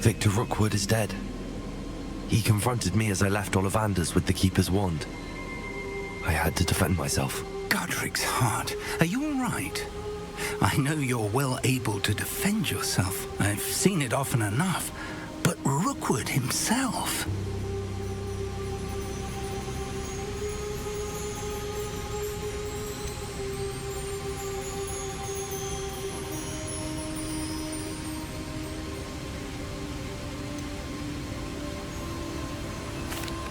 Victor Rookwood is dead. He confronted me as I left Ollivander's with the Keeper's wand. I had to defend myself. Godric's heart, are you all right? I know you're well able to defend yourself. I've seen it often enough. But Rookwood himself...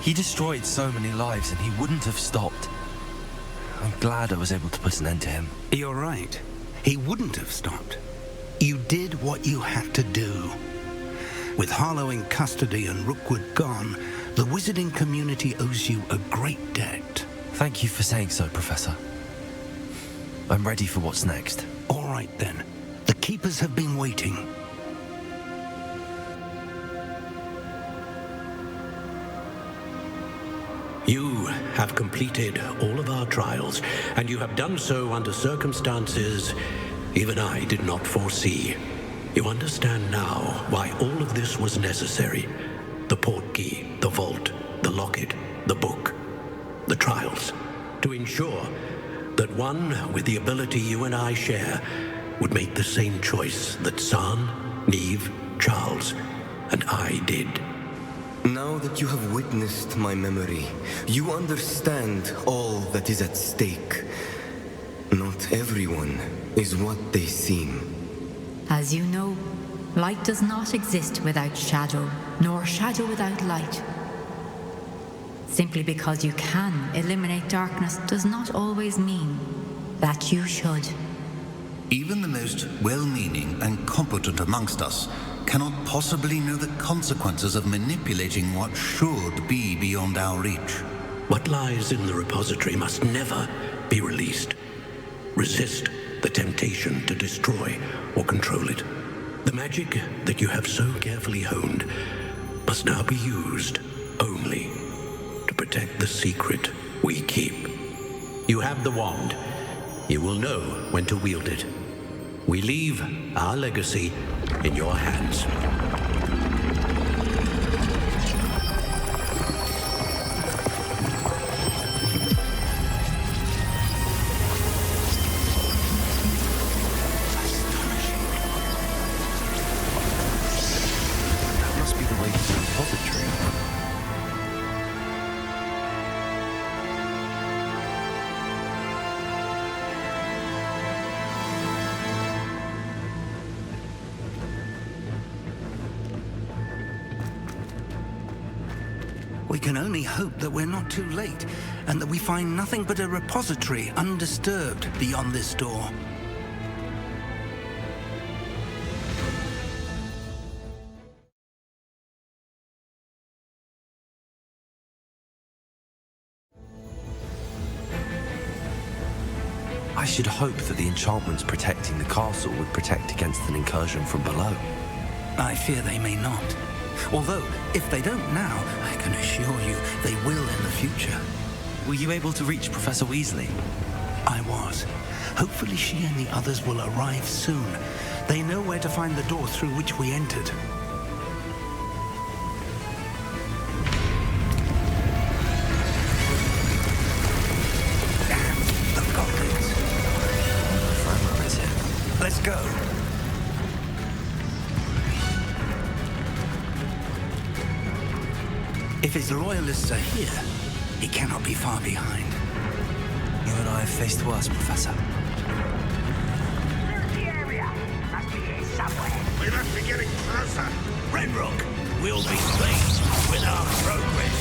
He destroyed so many lives and he wouldn't have stopped. I'm glad I was able to put an end to him. You're right. He wouldn't have stopped. You did what you had to do. With Harlow in custody and Rookwood gone, the wizarding community owes you a great debt. Thank you for saying so, Professor. I'm ready for what's next. All right, then. The Keepers have been waiting. You have completed all of our trials, and you have done so under circumstances even I did not foresee. You understand now why all of this was necessary. The portkey, the vault, the locket, the book, the trials. To ensure that one with the ability you and I share would make the same choice that San, Neve, Charles, and I did. Now that you have witnessed my memory, you understand all that is at stake. Not everyone is what they seem. As you know, light does not exist without shadow, nor shadow without light. Simply because you can eliminate darkness does not always mean that you should. Even the most well-meaning and competent amongst us cannot possibly know the consequences of manipulating what should be beyond our reach. What lies in the repository must never be released. Resist the temptation to destroy or control it. The magic that you have so carefully honed must now be used only to protect the secret we keep. You have the wand. You will know when to wield it. We leave our legacy in your hands. That must be the way to the repository. We can only hope that we're not too late, and that we find nothing but a repository undisturbed beyond this door. I should hope that the enchantments protecting the castle would protect against an incursion from below. I fear they may not. Although, if they don't now, I can assure you they will in the future. Were you able to reach Professor Weasley? I was. Hopefully she and the others will arrive soon. They know where to find the door through which we entered. Damn, the goblins. That's it. Let's go. If his loyalists are here, he cannot be far behind. You and I have faced worse, Professor. Search the area. Must be here somewhere. We must be getting closer. Renrock will be pleased with our progress.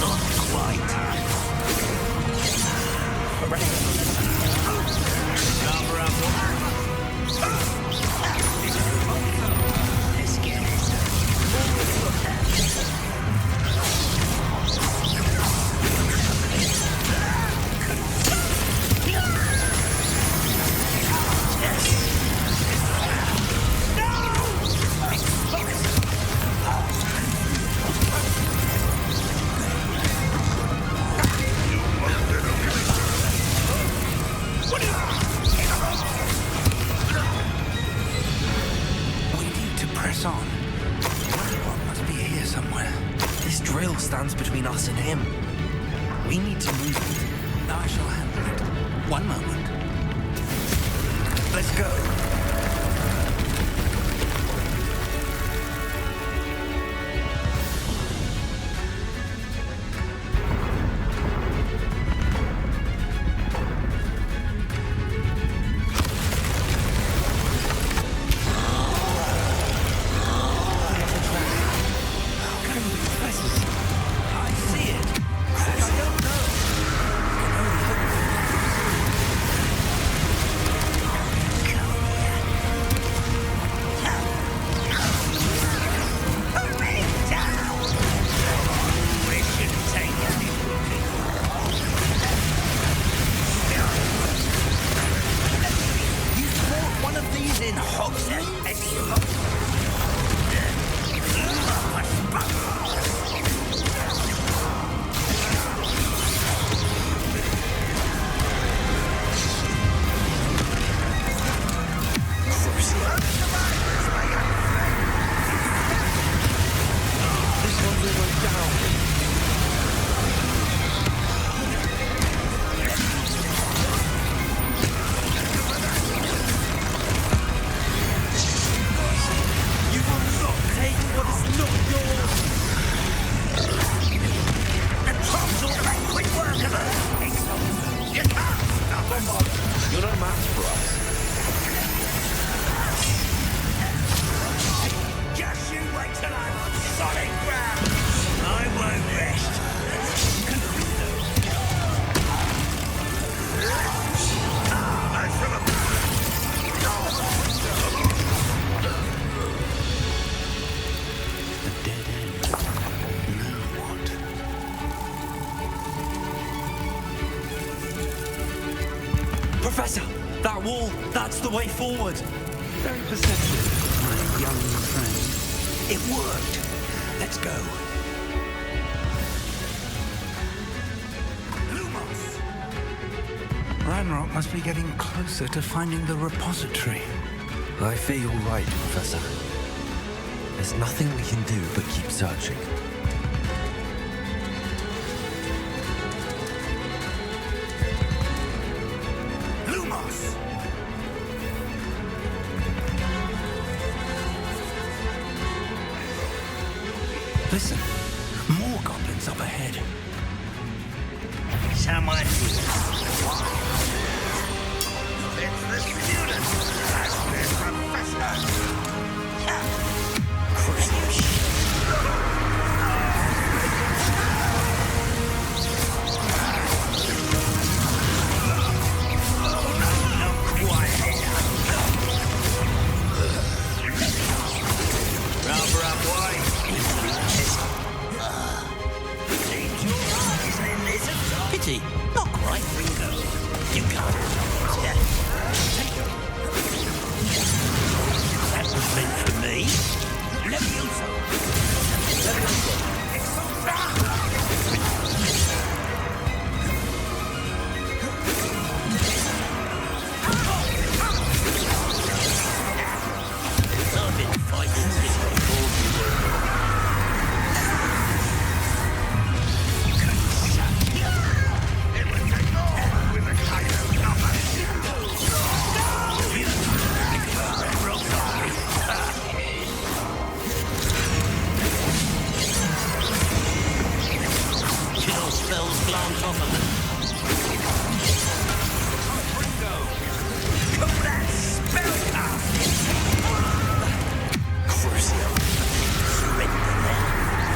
Not quite. Cover up. Let's get it. need to move. I shall handle it. One moment. Let's go. in Hogwarts. Professor, that wall, that's the way forward. Very perceptive, my young friend. It worked. Let's go. Ranrock must be getting closer to finding the repository. I fear you're right, Professor. There's nothing we can do but keep searching. Listen, more goblins up ahead. Someone it's the student. That's the professor. Pity, not quite. You can't. That was meant for me. Levioso. I've been fighting this before you were. Spells glance off of them. Come that spellcasting! Crucio. Surrender now.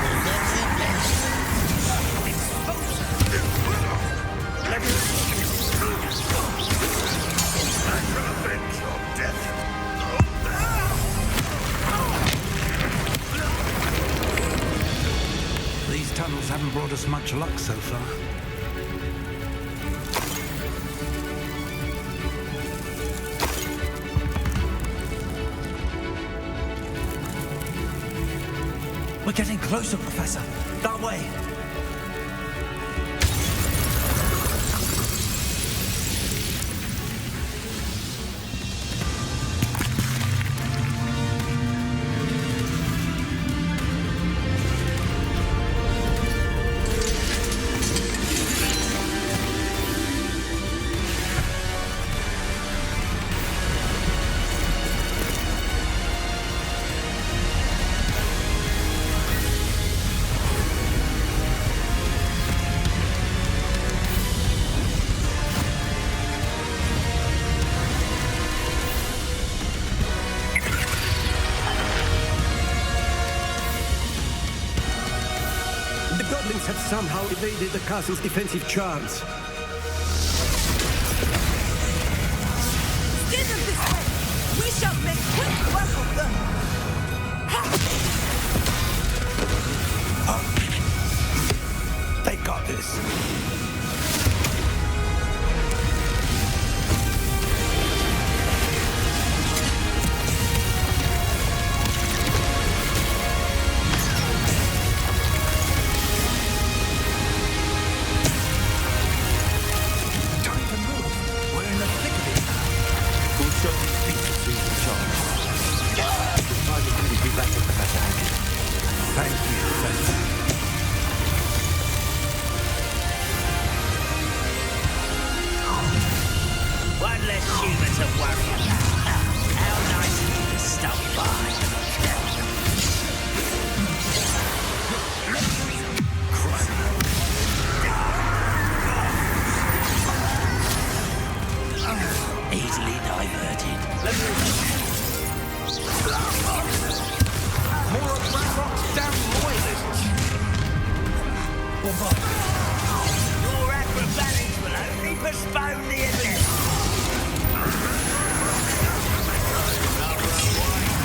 We'll let you I shall avenge your death. These tunnels haven't brought us much luck so far. We're getting closer, Professor. That way. somehow evaded the castle's defensive charms. Steer them this way! We shall make quick work of them! They got this. One less human to worry about. How nice of you to stop by. Easily diverted. More of Ragnarok's damn loyalists! Your acrobatics will only postpone the event.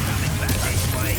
Coming back this way.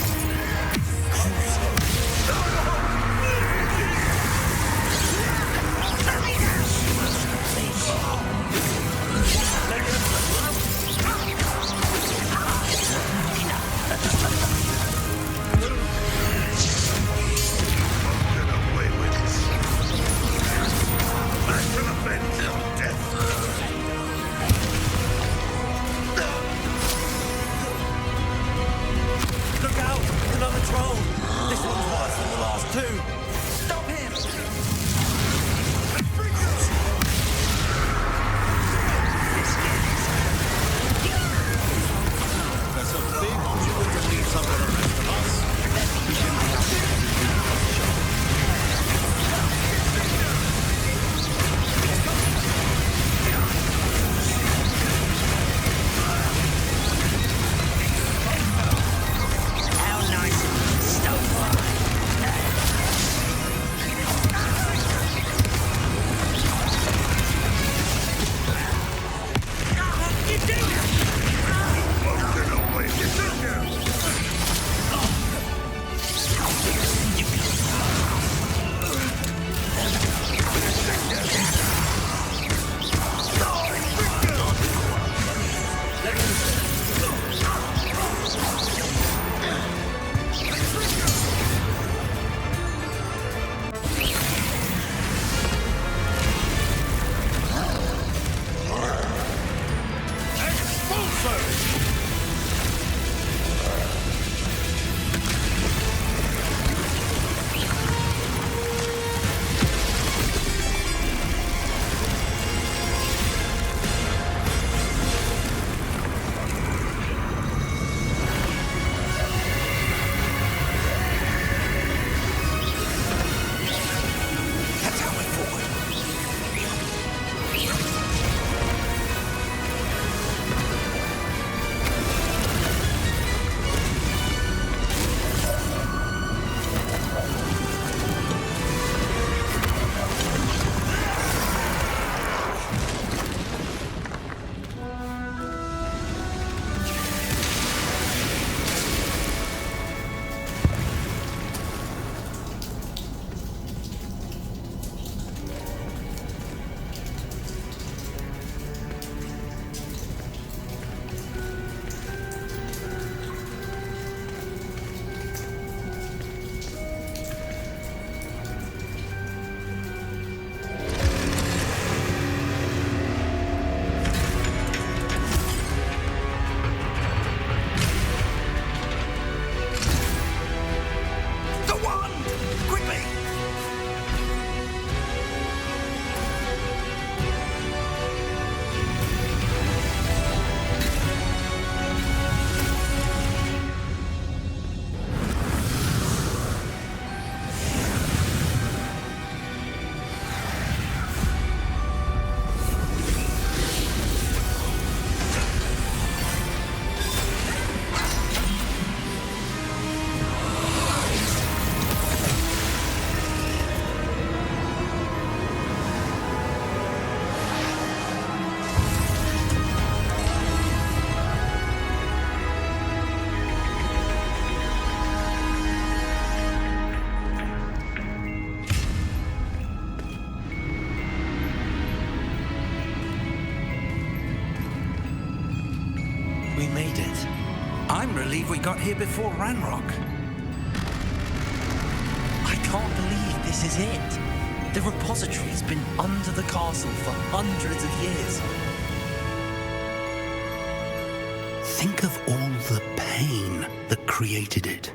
relieved we got here before Ranrock. I can't believe this is it. The repository has been under the castle for hundreds of years. Think of all the pain that created it.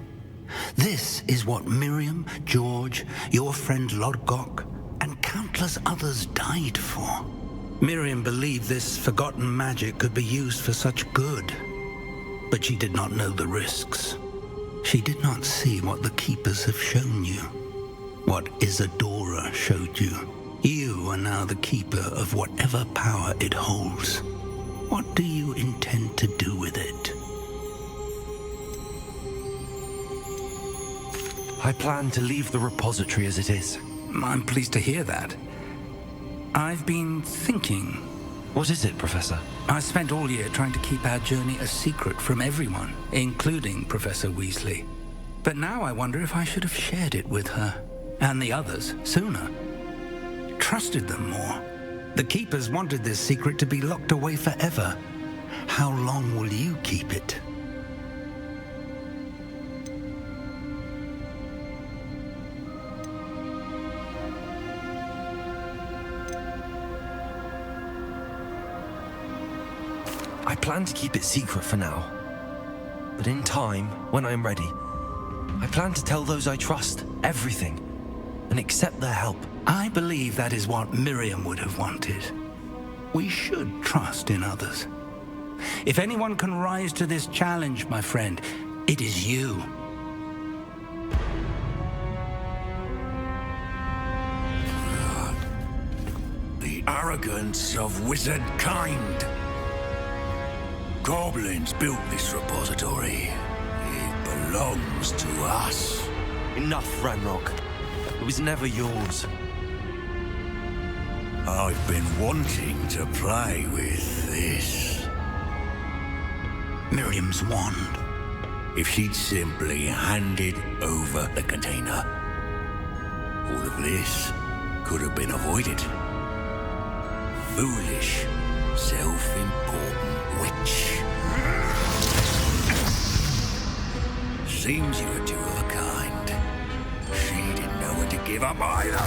This is what Miriam, George, your friend Lodgok, and countless others died for. Miriam believed this forgotten magic could be used for such good, but she did not know the risks. She did not see what the Keepers have shown you, what Isadora showed you. You are now the Keeper of whatever power it holds. What do you intend to do with it? I plan to leave the repository as it is. I'm pleased to hear that. I've been thinking. What is it, Professor? I spent all year trying to keep our journey a secret from everyone, including Professor Weasley. But now I wonder if I should have shared it with her, and the others, sooner. Trusted them more. The Keepers wanted this secret to be locked away forever. How long will you keep it? I plan to keep it secret for now. But in time, when I'm ready, I plan to tell those I trust everything and accept their help. I believe that is what Miriam would have wanted. We should trust in others. If anyone can rise to this challenge, my friend, it is you. The arrogance of wizard kind. Goblins built this repository. It belongs to us. Enough, Ranrock. It was never yours. I've been wanting to play with this. Miriam's wand. If she'd simply handed over the container, all of this could have been avoided. Foolish, self-important witch. Seems you were two of a kind. She didn't know when to give up either.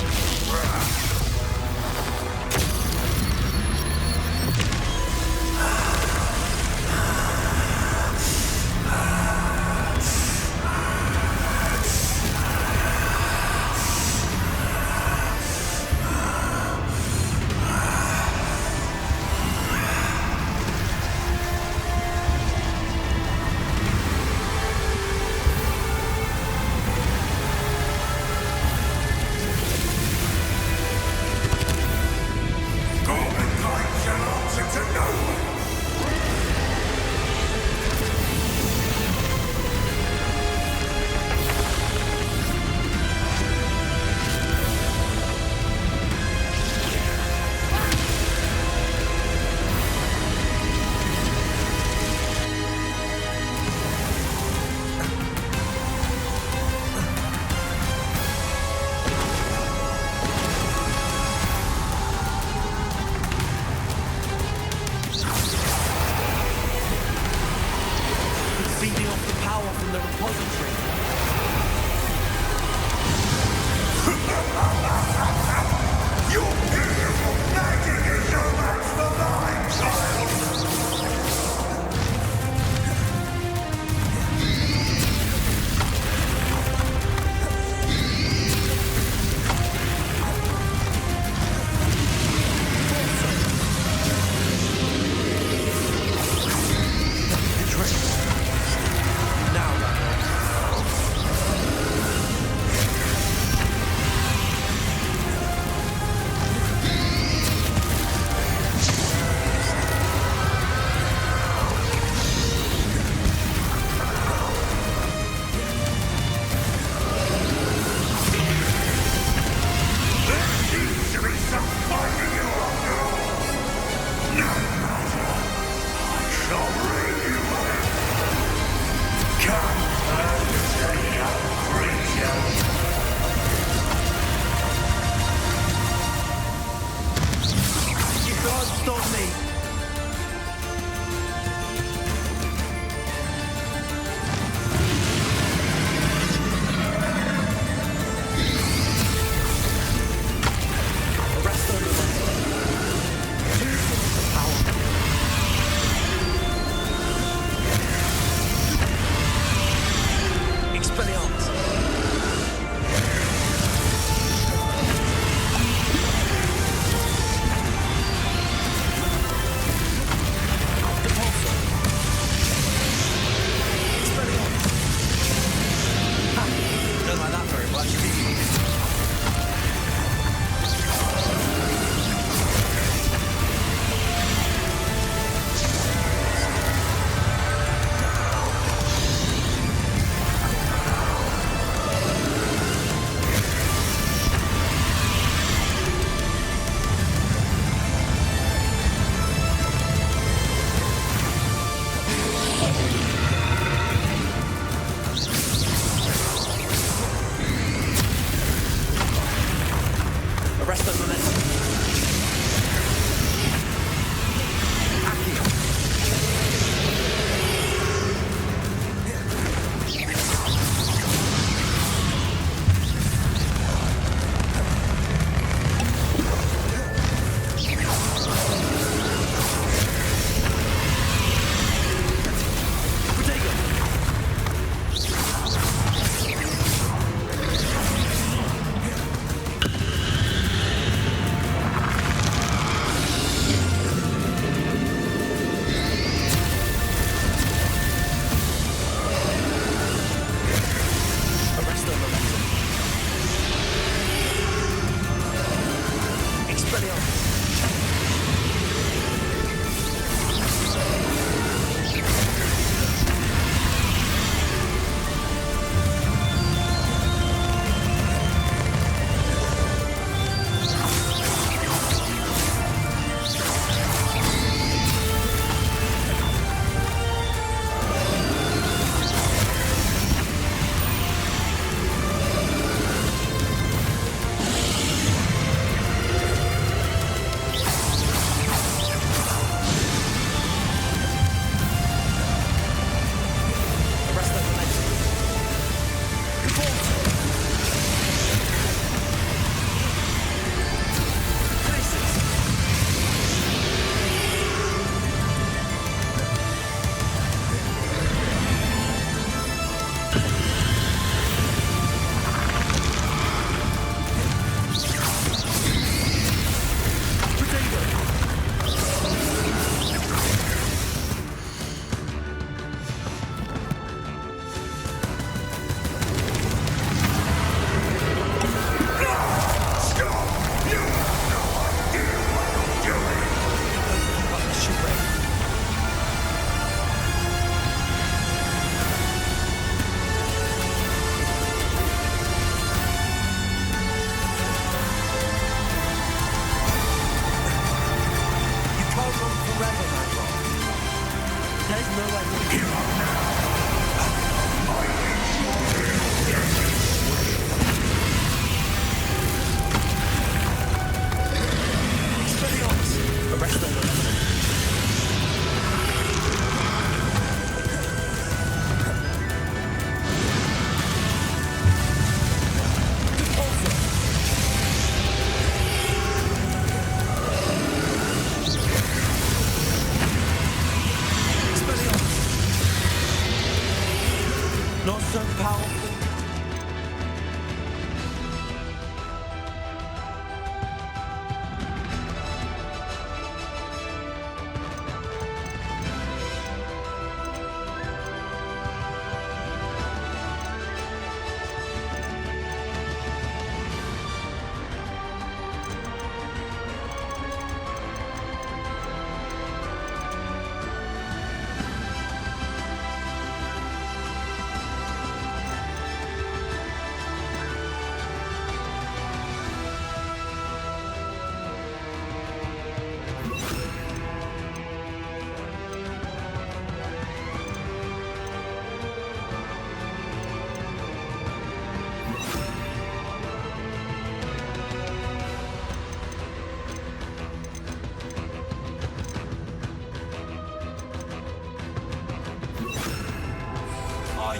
Not so powerful.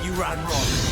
You ran wrong.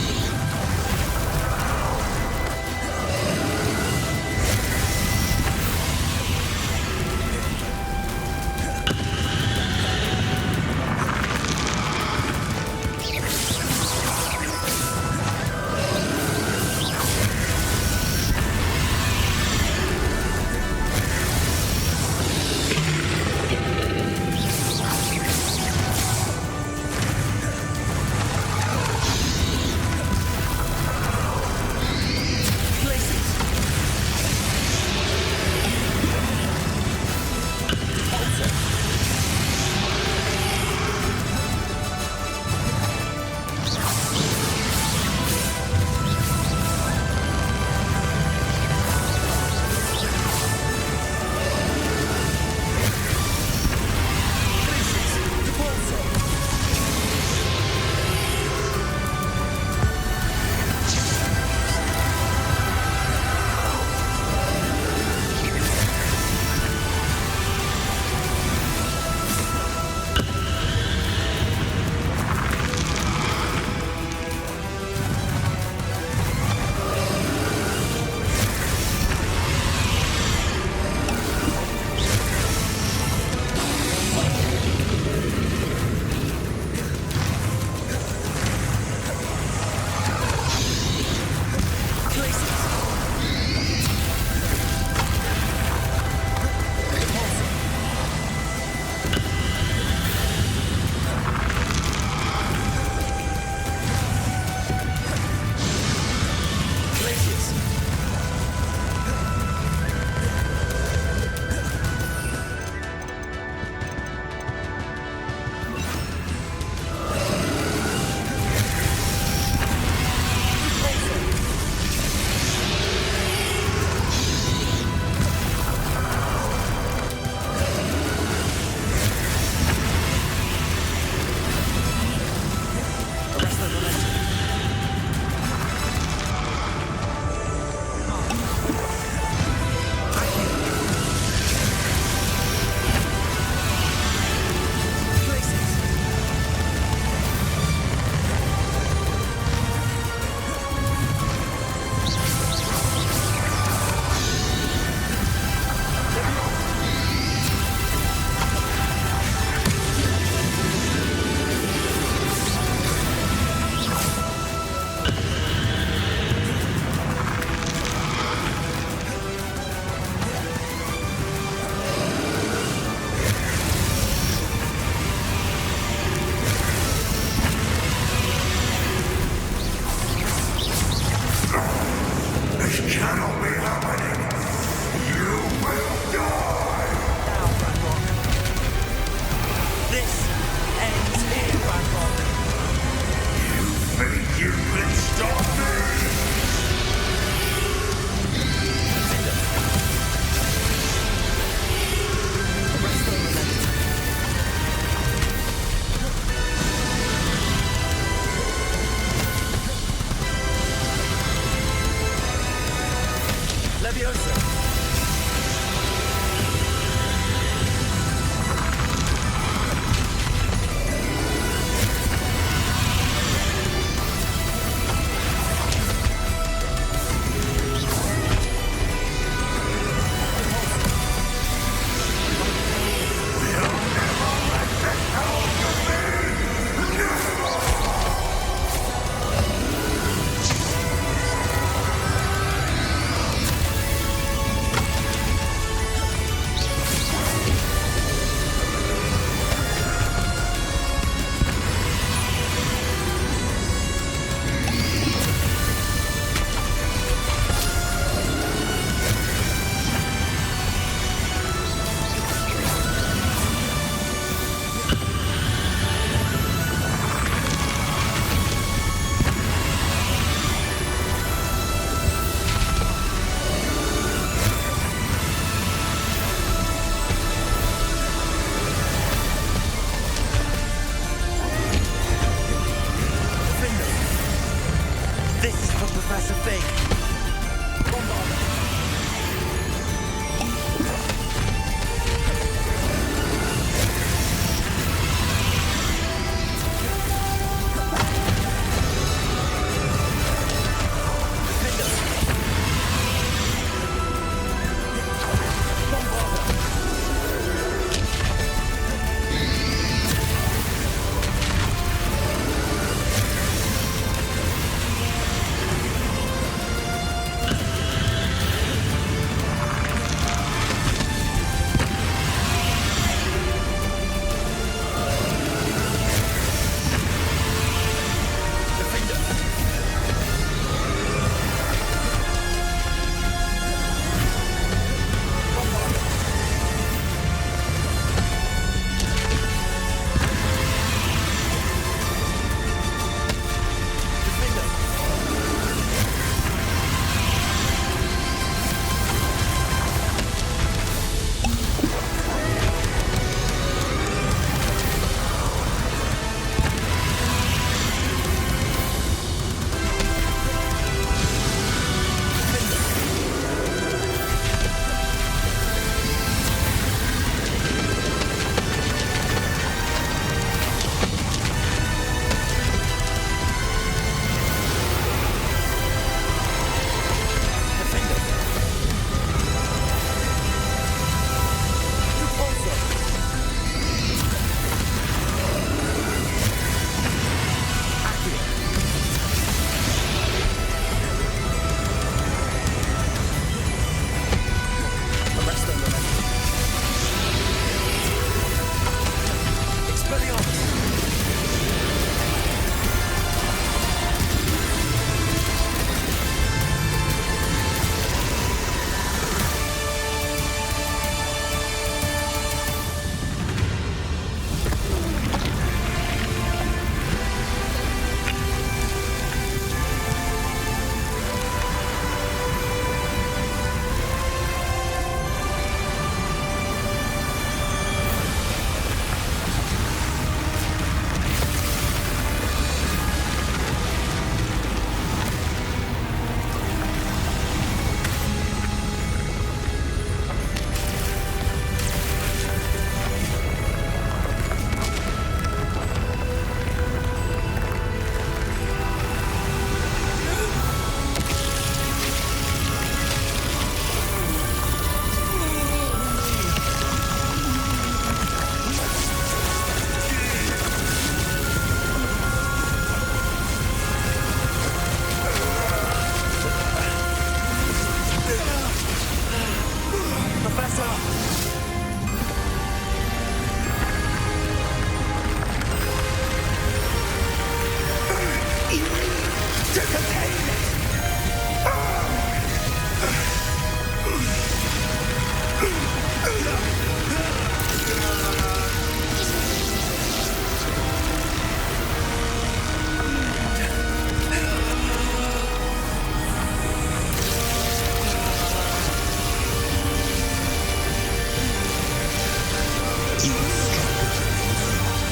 You were stronger than you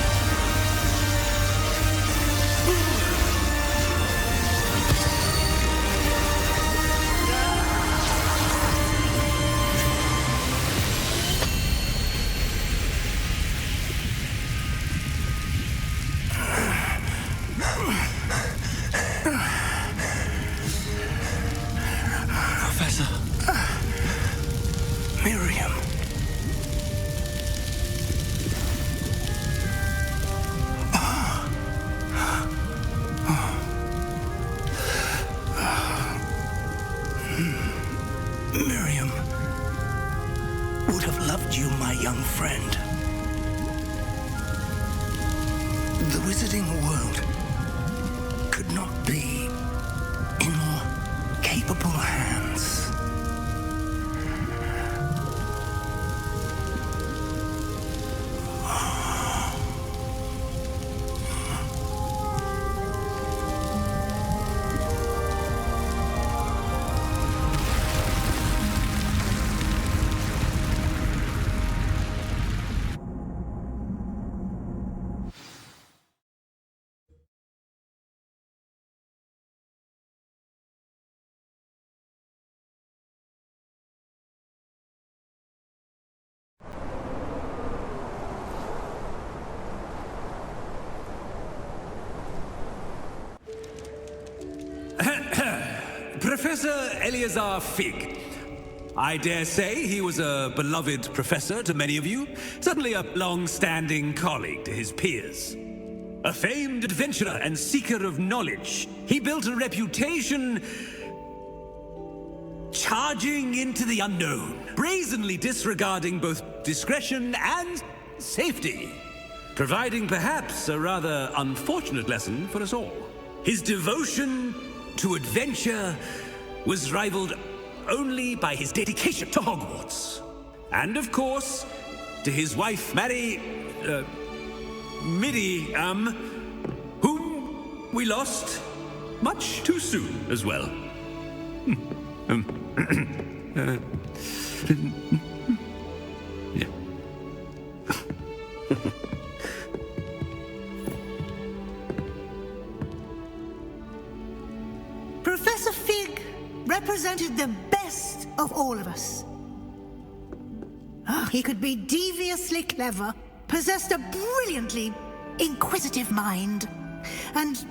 Professor. Miriam. Miriam would have loved you, my young friend. The wizarding world could not be in more capable hands. Professor Eleazar Fig. I dare say he was a beloved professor to many of you, certainly a long-standing colleague to his peers. A famed adventurer and seeker of knowledge, he built a reputation charging into the unknown, brazenly disregarding both discretion and safety, providing perhaps a rather unfortunate lesson for us all. His devotion to adventure was rivaled only by his dedication to Hogwarts. And of course, to his wife, Midi, whom we lost much too soon as well. Yeah. Professor Fig represented the best of all of us. He could be deviously clever, possessed a brilliantly inquisitive mind, and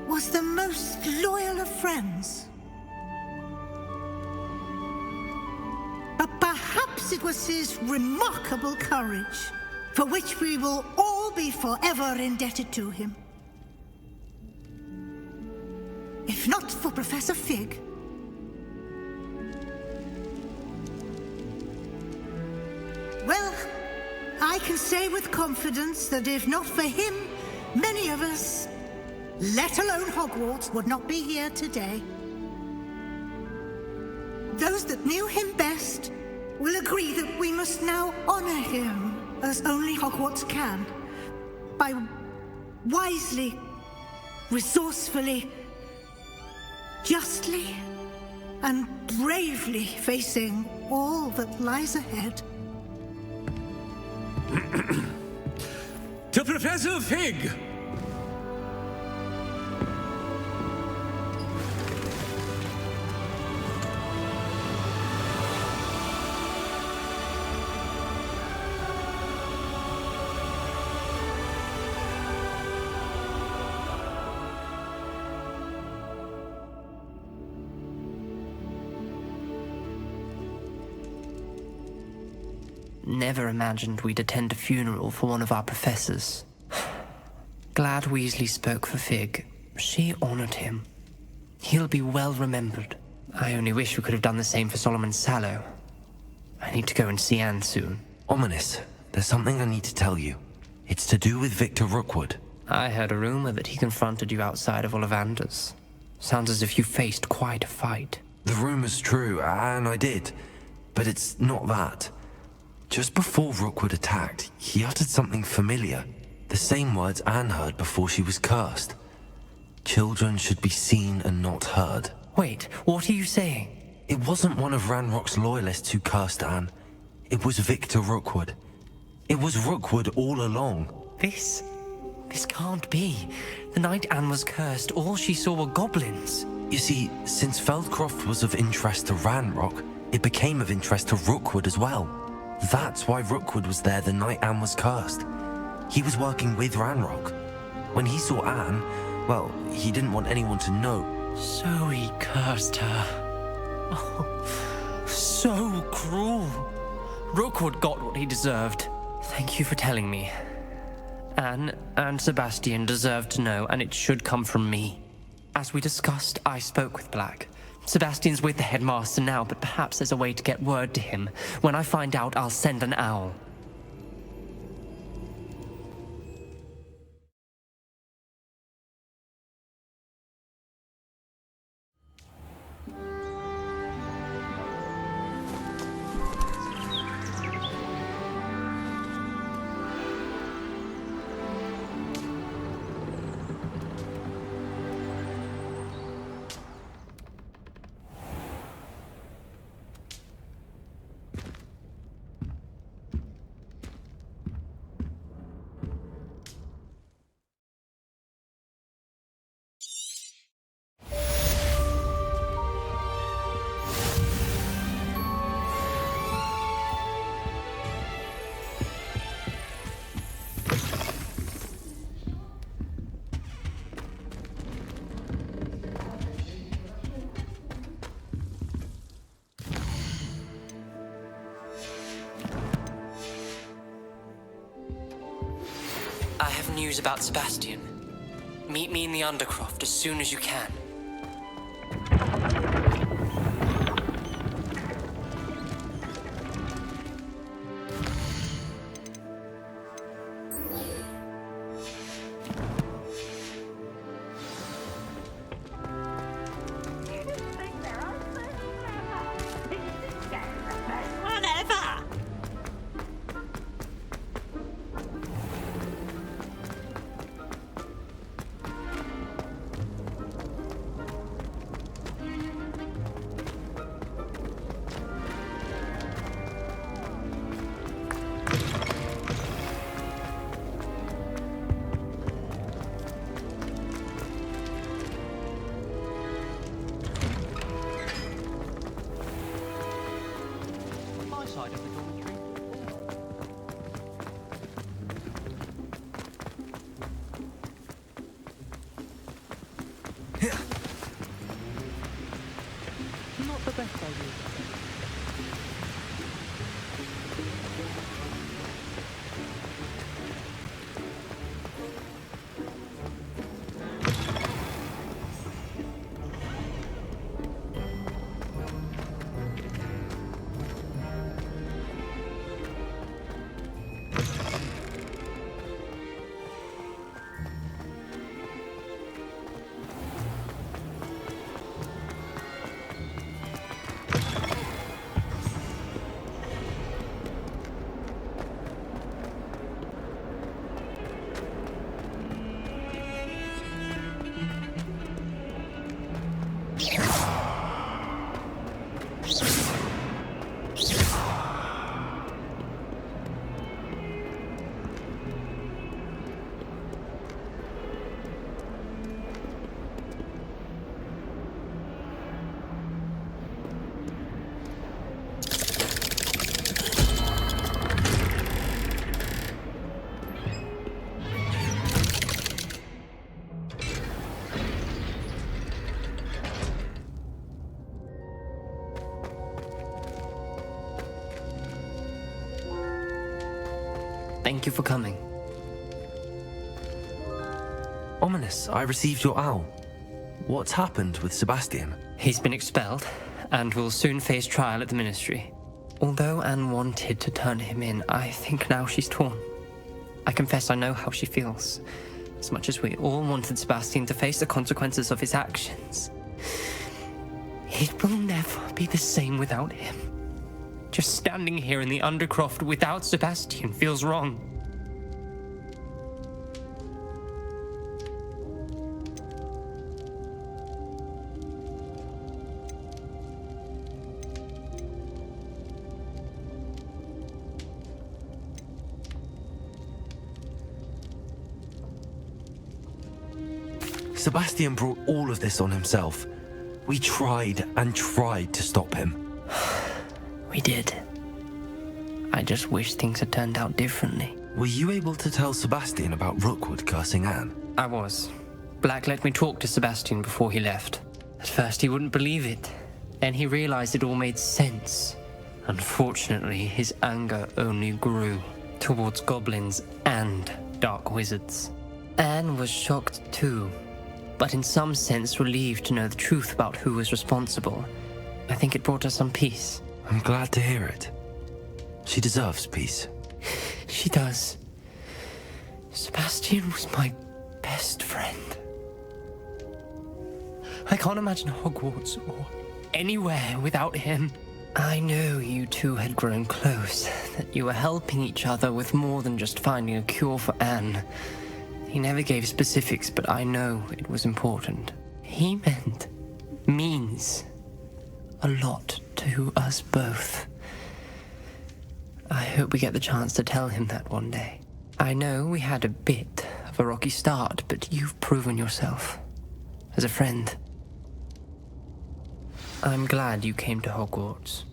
was the most loyal of friends. But perhaps it was his remarkable courage, for which we will all be forever indebted to him. If not for Professor Fig, well, I can say with confidence that if not for him, many of us, let alone Hogwarts, would not be here today. Those that knew him best will agree that we must now honor him as only Hogwarts can, by wisely, resourcefully, justly, and bravely facing all that lies ahead. To Professor Fig! Never imagined we'd attend a funeral for one of our professors. Glad Weasley spoke for Fig. She honored him. He'll be well remembered. I only wish we could have done the same for Solomon Sallow. I need to go and see Anne soon. Ominous, there's something I need to tell you. It's to do with Victor Rookwood. I heard a rumor that he confronted you outside of Ollivander's. Sounds as if you faced quite a fight. The rumor's true, and I did. But it's not that. Just before Rookwood attacked, he uttered something familiar. The same words Anne heard before she was cursed. Children should be seen and not heard. Wait, what are you saying? It wasn't one of Ranrock's loyalists who cursed Anne. It was Victor Rookwood. It was Rookwood all along. This can't be. The night Anne was cursed, all she saw were goblins. You see, since Feldcroft was of interest to Ranrock, it became of interest to Rookwood as well. That's why Rookwood was there the night Anne was cursed. He was working with Ranrock. When he saw Anne, well, he didn't want anyone to know. So he cursed her. Oh, so cruel. Rookwood got what he deserved. Thank you for telling me. Anne and Sebastian deserve to know, and it should come from me. As we discussed, I spoke with Black. Sebastian's with the headmaster now, but perhaps there's a way to get word to him. When I find out, I'll send an owl. I have news about Sebastian. Meet me in the Undercroft as soon as you can. Thank you for coming. Ominous, I received your owl. What's happened with Sebastian? He's been expelled, and will soon face trial at the Ministry. Although Anne wanted to turn him in, I think now she's torn. I confess I know how she feels. As much as we all wanted Sebastian to face the consequences of his actions. It will never be the same without him. Just standing here in the Undercroft without Sebastian feels wrong. Sebastian brought all of this on himself. We tried and tried to stop him. We did. I just wish things had turned out differently. Were you able to tell Sebastian about Rookwood cursing Anne? I was. Black let me talk to Sebastian before he left. At first he wouldn't believe it. Then he realized it all made sense. Unfortunately, his anger only grew towards goblins and dark wizards. Anne was shocked too, but in some sense relieved to know the truth about who was responsible. I think it brought her some peace. I'm glad to hear it. She deserves peace. She does. Sebastian was my best friend. I can't imagine Hogwarts or anywhere without him. I know you two had grown close, that you were helping each other with more than just finding a cure for Anne. He never gave specifics, but I know it was important. He means a lot to us both. I hope we get the chance to tell him that one day. I know we had a bit of a rocky start, but you've proven yourself as a friend. I'm glad you came to Hogwarts.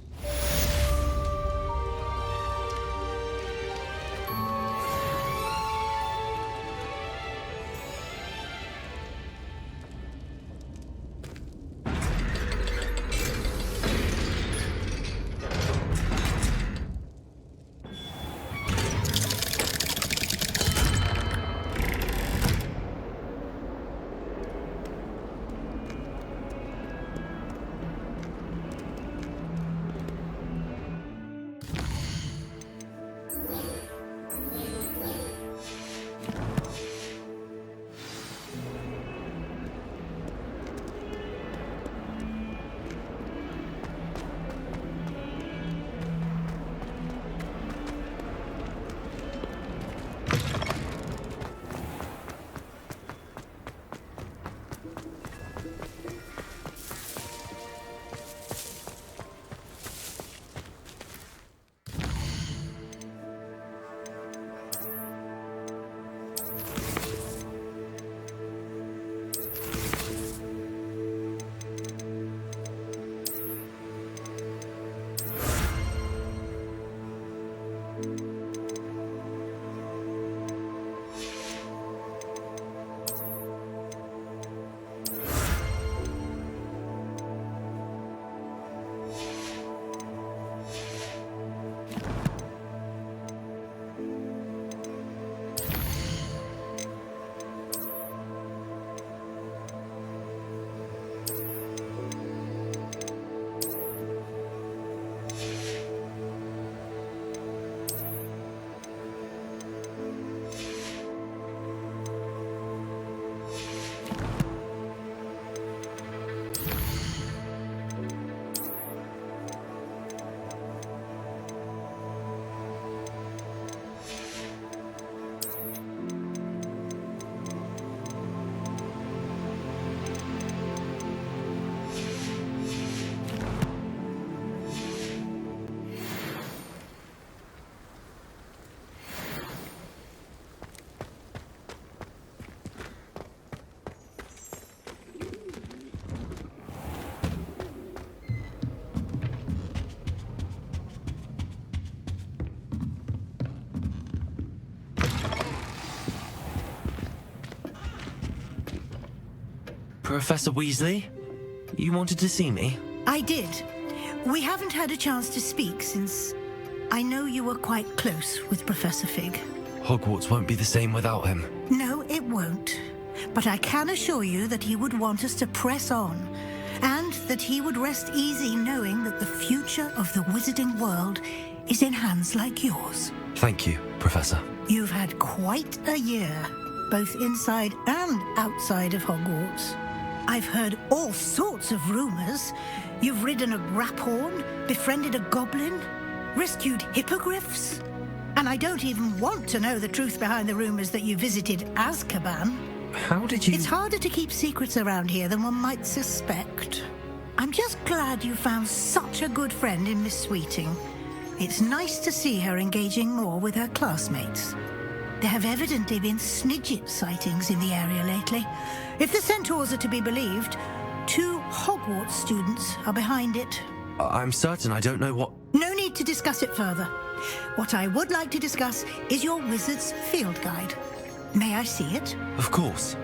Professor Weasley? You wanted to see me? I did. We haven't had a chance to speak since I know you were quite close with Professor Fig. Hogwarts won't be the same without him. No, it won't. But I can assure you that he would want us to press on, and that he would rest easy knowing that the future of the wizarding world is in hands like yours. Thank you, Professor. You've had quite a year, both inside and outside of Hogwarts. I've heard all sorts of rumors. You've ridden a grapphorn, befriended a goblin, rescued hippogriffs. And I don't even want to know the truth behind the rumors that you visited Azkaban. How did you... It's harder to keep secrets around here than one might suspect. I'm just glad you found such a good friend in Miss Sweeting. It's nice to see her engaging more with her classmates. There have evidently been Snidget sightings in the area lately. If the Centaurs are to be believed, 2 Hogwarts students are behind it. I'm certain I don't know what... No need to discuss it further. What I would like to discuss is your wizard's field guide. May I see it? Of course.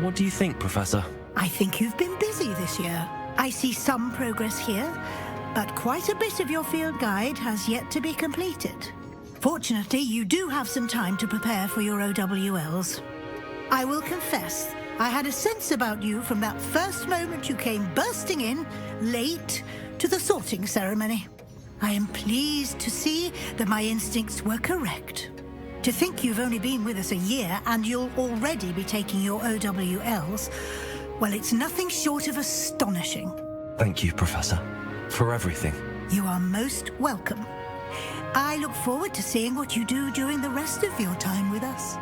What do you think, Professor? I think you've been busy this year. I see some progress here, but quite a bit of your field guide has yet to be completed. Fortunately, you do have some time to prepare for your OWLs. I will confess, I had a sense about you from that first moment you came bursting in, late, to the sorting ceremony. I am pleased to see that my instincts were correct. To think you've only been with us a year and you'll already be taking your OWLs, well, it's nothing short of astonishing. Thank you, Professor, for everything. You are most welcome. I look forward to seeing what you do during the rest of your time with us.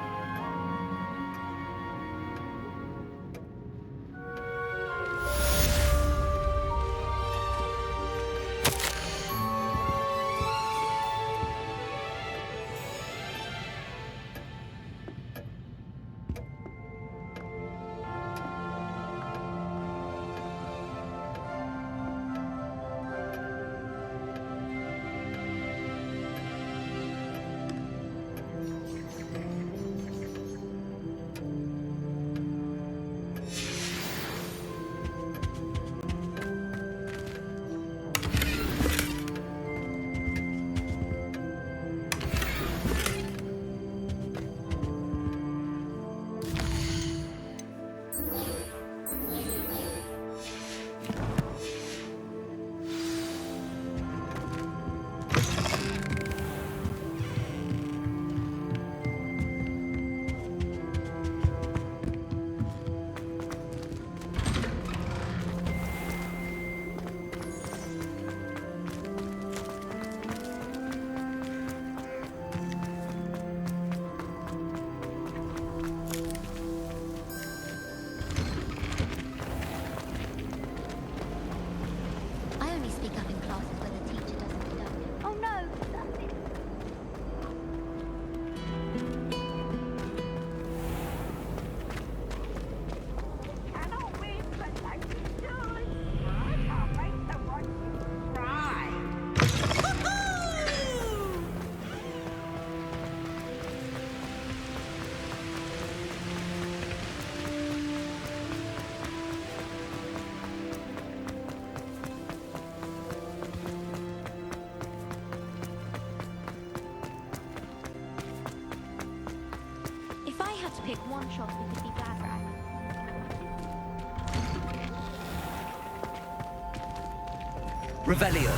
Pick one shot we could be bad at. Revelio.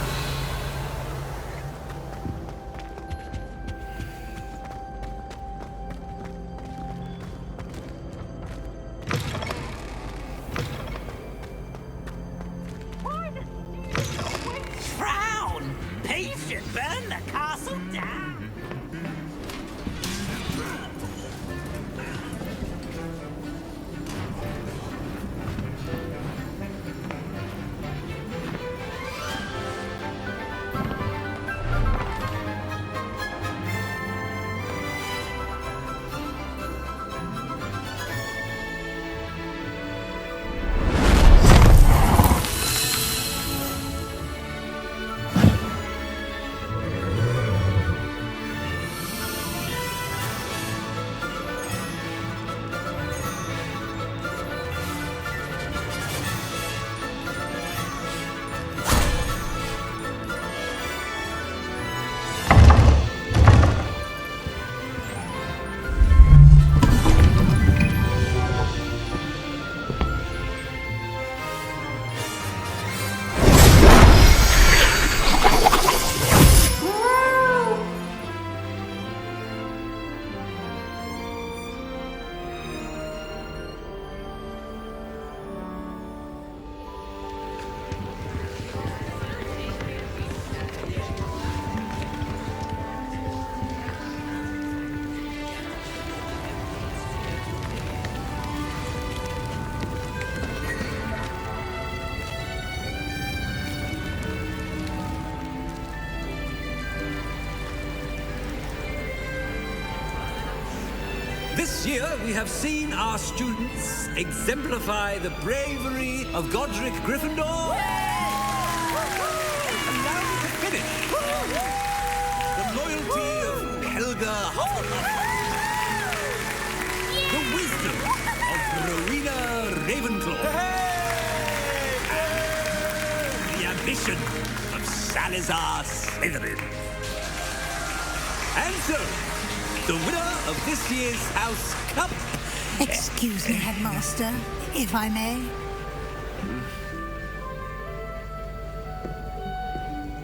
Frown! Patient, burn the castle down! This year, we have seen our students exemplify the bravery of Godric Gryffindor. And now to finish, the loyalty of Helga Hufflepuff. The wisdom of Rowena Ravenclaw. And the ambition of Salazar Slytherin. And so, the winner of this year's House Cup... Excuse me, Headmaster, if I may.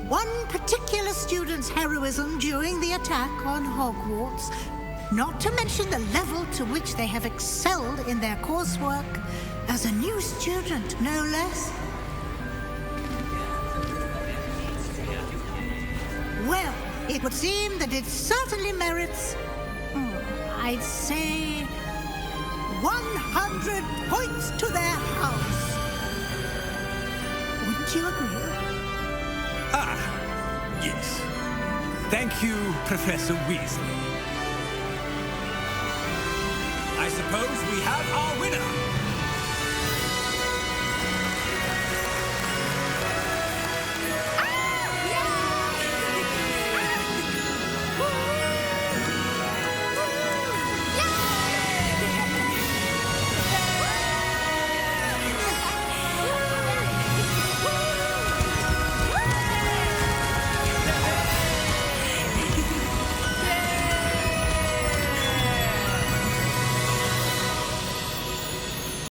One particular student's heroism during the attack on Hogwarts, not to mention the level to which they have excelled in their coursework, as a new student, no less. Well, it would seem that it certainly merits, I'd say, 100 points to their house. Wouldn't you agree? Ah, yes. Thank you, Professor Weasley. I suppose we have our winner.